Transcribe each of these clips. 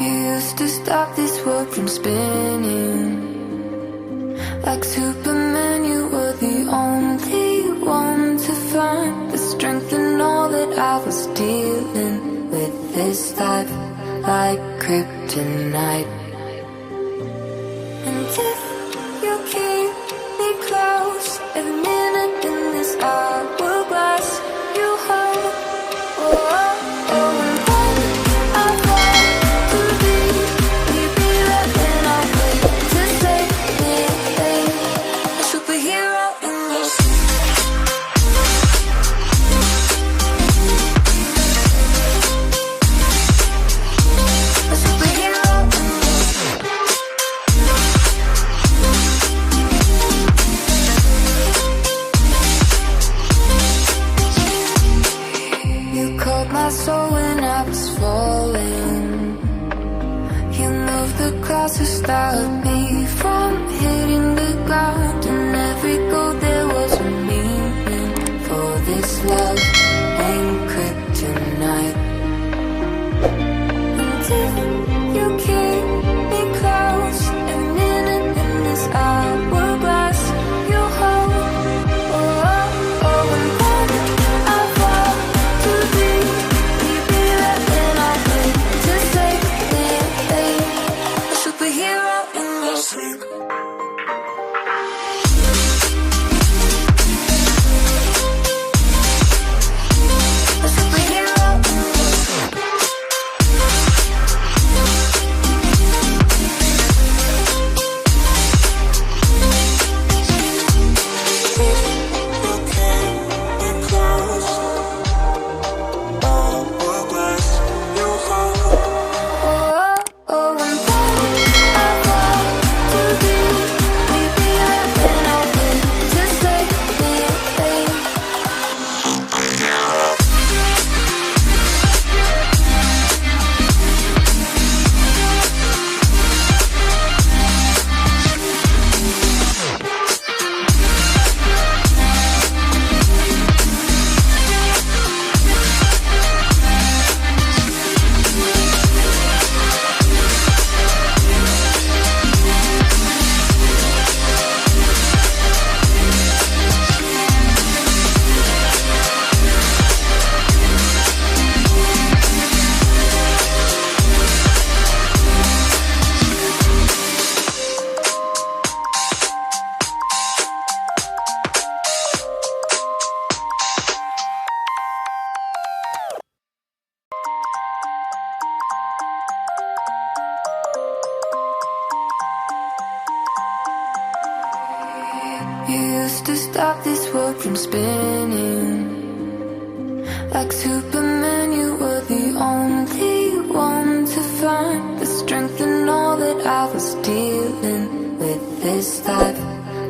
You used to stop this world from spinning. Like Superman, you were the only one to find the strength in all that I was dealing with this life, like kryptonite. And if you keep me close, every minute in this hourglass you hold. Oh, oh, oh, and when I fall to be, will you be there when I wait to save me? A superhero in your a superhero in you caught my soul when I was falling. You moved the clouds to stop me from hitting the ground. And every goal there was a meaning. For this love ain't kryptonite. And if you keep me close, every minute in this hourglass you hold. Oh, oh, oh, and when I fall to be, will you be there when I wait to save me? A superhero in your sleep. A superhero in your sleep. Oh, oh, and when I fall to be, will you be there when I wait to save me? You used to stop this world from spinning. Like Superman, you were the only one to find the strength in all that I was dealing with this life,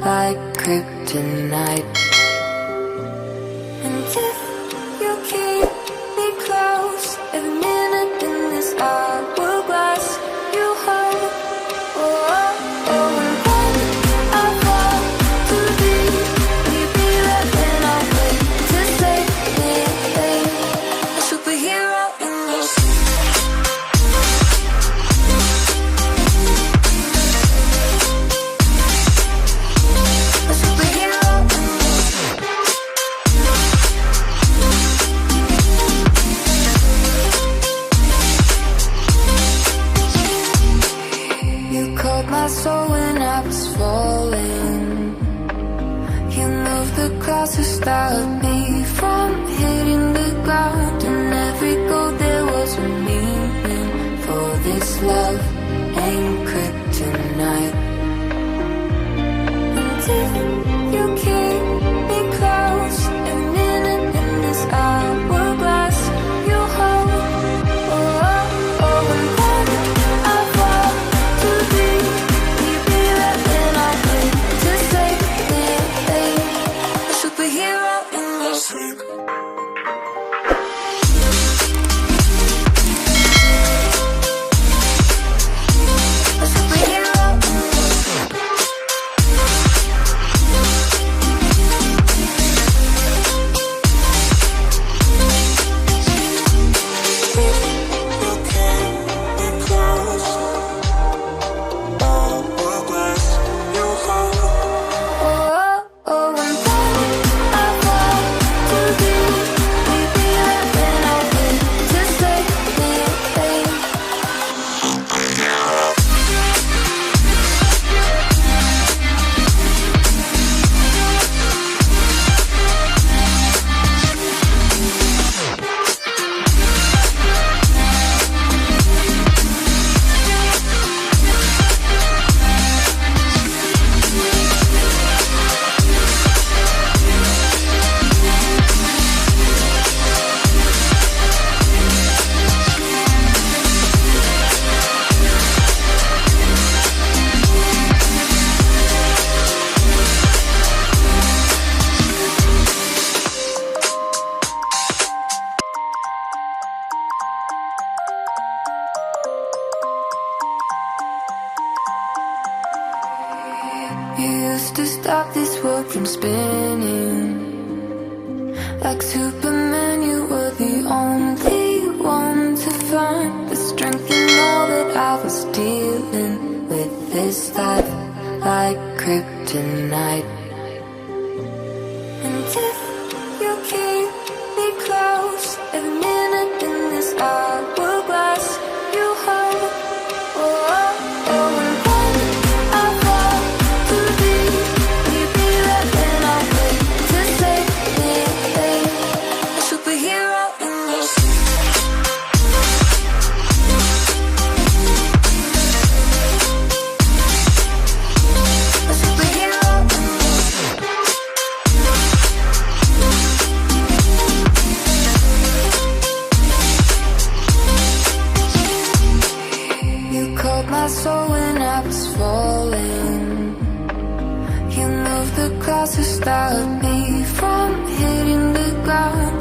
like kryptonite. And if you keep me close, every minute in this hourglass you hold. Oh, oh, oh, and when I fall to be, will you be there when I wait to save me? A superhero in your sleep. A superhero in your sleep. You caught my soul when I was falling. You moved the clouds to stop me from hitting the ground. And every goal there was a meaning. For this love ain't kryptonite. And if you keep me close, every minute in this hourglass you hold. Oh, oh, oh, and when I fall to be, will you be there when I wait to save me? A superhero in your sleep. A superhero in your sleep. You used to stop this world from spinning. Like Superman, you were the only one to find the strength in all that I was dealing with this life, like kryptonite. And if you keep me close, every minute in this hourglass you hold. Oh, oh, oh, and when I fall to be, will you be there when I wait to save me? A superhero in your a superhero in you called my soul when I was falling. You moved the clouds to stop me from hitting the ground.